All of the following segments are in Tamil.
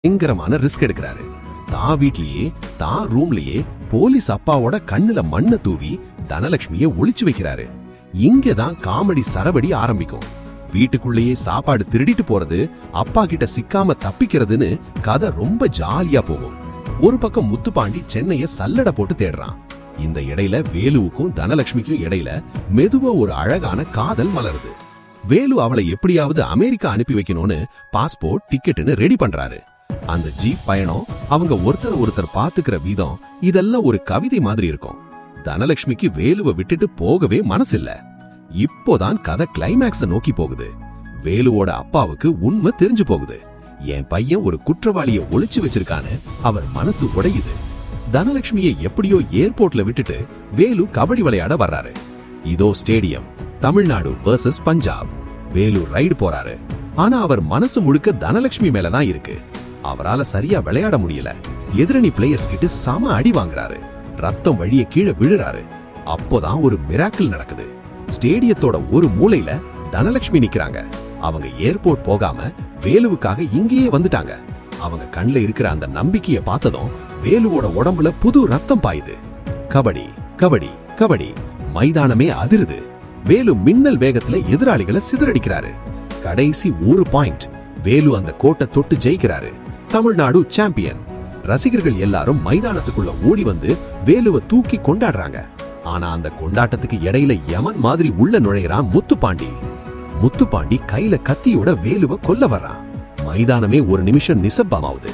பயங்கரமான ரிஸ்க் எடுக்கிறாரு. தான் வீட்லயே தான் ரூம்லயே போலீஸ் அப்பாவோட கண்ணுல மண்ணை தூவி தனலட்சுமியை ஒளிச்சு வைக்கிறாரு. இங்கதான் காமெடி சரவடி ஆரம்பிக்கும். வீட்டுக்குள்ளேயே சாப்பாடு திருடிட்டு போறது, அப்பா கிட்ட சிக்காம தப்பிக்கிறதுன்னு கதை ரொம்ப ஜாலியா போகும். ஒரு பக்கம் முத்துப்பாண்டி சென்னைய சல்லட போட்டு தேடுறான். இந்த இடையில வேலுவுக்கும் தனலட்சுமிக்கும் இடையில மெதுவா ஒரு அழகான காதல் மலருது. வேலு அவளை எப்படியாவது அமெரிக்கா அனுப்பி வைக்கணும்னு பாஸ்போர்ட் டிக்கெட்னு ரெடி பண்றாரு. அந்த ஜீப் பயணம், அவங்க ஒருத்தர் பாத்துக்கிற விதம், இதெல்லாம் ஒரு கவிதை மாதிரி இருக்கும். தனலட்சுமிக்கு வேலுவை விட்டுட்டு போகவே மனசில்ல. இப்போதான் கதை கிளைமேக்ஸ நோக்கி போகுது. வேலுவோட அப்பாவுக்கு உண்மை தெரிஞ்சு போகுது. என் பையன் ஒரு குற்றவாளிய ஒளிச்சு வச்சிருக்கான்னு அவர் மனசு உடையுது. தனலட்சுமியை எப்படியோ ஏர்போர்ட்ல விட்டுட்டு வேலு கபடி விளையாட வர்றாரு. இதோ stadium, Tamil Nadu vs Punjab. Velu ride போறாரு. ஆனா அவர் மனசு முழுக்க தனலட்சுமி மேலதான் இருக்கு. அவரால சரியா விளையாட முடியல. எதிரணி பிளேயர்ஸ் கிட்ட சம அடி வாங்குறாரு. ரத்தம் வழிய கீழே விழுறாரு. அப்போதான் ஒரு மிராக்கிள் நடக்குது. ஸ்டேடியத்தோட ஒரு மூலையில தனலட்சுமி நிக்கிறாங்க. அவங்க ஏர்போர்ட் போகாம வேலுவுக்காக இங்கேயே வந்துட்டாங்க. அவங்க கண்ணுல இருக்கிற அந்த நம்பிக்கைய பார்த்ததும் வேலுவோட உடம்புல புது ரத்தம் பாயுது. கபடி கபடி கபடி, மைதானமே அதிருது. வேலு மின்னல் வேகத்துல எதிராளிகளை சிதறடிக்கிறாரு. கடைசி ஒரு பாயிண்ட், வேலு அந்த கோட்டை தொட்டு ஜெயிக்கிறாரு. தமிழ்நாடு சாம்பியன். ரசிகர்கள் எல்லாரும் மைதானத்துக்குள்ள ஓடி வந்து வேலுவை தூக்கி கொண்டாடுறாங்க. ஆனா அந்த கொண்டாட்டத்துக்கு இடையில யமன் மாதிரி உள்ள நுழையறான் முத்துப்பாண்டி. முத்துப்பாண்டி கையில கத்தியோட வேலுவை கொல்ல வர்றான். மைதானமே ஒரு நிமிஷம் நிசப்பமாவுது.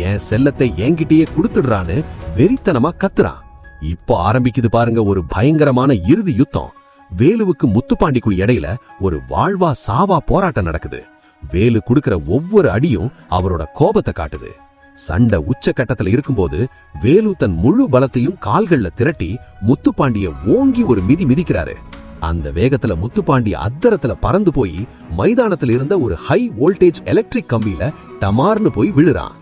என் செல்லத்தை என்கிட்டயே கொடுத்துடுறான்னு வெறித்தனமா கத்துறான். இப்போ ஆரம்பிக்குது பாருங்க ஒரு பயங்கரமான இறுதி யுத்தம். வேலுவுக்கு முத்துப்பாண்டிக்குள் இடையில ஒரு வாழ்வா சாவா போராட்டம் நடக்குது. வேலு கொடுக்கிற ஒவ்வொரு அடியும் அவரோட கோபத்தை காட்டுது. சண்டை உச்சக்கட்டத்துல இருக்கும்போது வேலு தன் முழு பலத்தையும் கால்கள்ல திரட்டி முத்துப்பாண்டிய ஓங்கி ஒரு மிதி மிதிக்கிறாரு. அந்த வேகத்துல முத்துப்பாண்டி அத்தரத்துல பறந்து போய் மைதானத்துல இருந்த ஒரு ஹை வோல்டேஜ் எலக்ட்ரிக் கம்பியில டமார்னு போய் விழுறான்.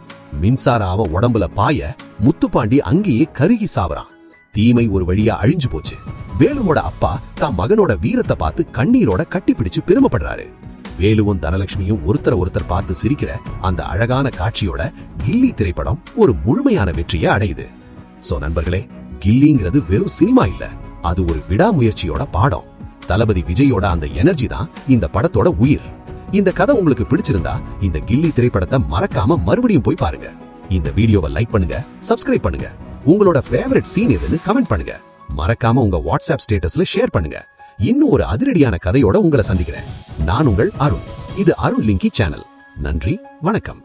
மின்சாரம் அவன் உடம்புல பாய முத்துப்பாண்டி அங்கேயே கருகி சாவறான். தீமை ஒரு வழியா அழிஞ்சு போச்சு. வேலுவோட அப்பா தான் மகனோட வீரத்தை பார்த்து கண்ணீரோட கட்டி பிடிச்சு பெருமைப்படுறாரு. வேலுவும் தனலட்சுமியும் ஒருத்தர் பார்த்து சிரிக்கிற அந்த அழகான காட்சியோட கில்லி திரைப்படம் ஒரு முழுமையான வெற்றியை அடையுது. சோ நண்பர்களே, கில்லிங்கிறது வெறும் சினிமா இல்ல, அது ஒரு விடாமுயற்சியோட பாடம். தளபதி விஜயோட அந்த எனர்ஜி தான் இந்த படத்தோட உயிர். இந்த கதை உங்களுக்கு பிடிச்சிருந்தா இந்த கில்லி திரைப்படத்தை மறக்காம மறுபடியும் போய் பாருங்க. இந்த வீடியோவை லைக் பண்ணுங்க, சப்ஸ்கிரைப் பண்ணுங்க. உங்களோட ஃபேவரட் சீன் எதுன்னு கமெண்ட் பண்ணுங்க. மறக்காம உங்க வாட்ஸ்அப் ஸ்டேட்டஸ்ல ஷேர் பண்ணுங்க. இன்னும் ஒரு அதிரடியான கதையோட உங்களை சந்திக்கிறேன். நான் உங்கள் அருண். இது அருண் லிங்கி சேனல். நன்றி, வணக்கம்.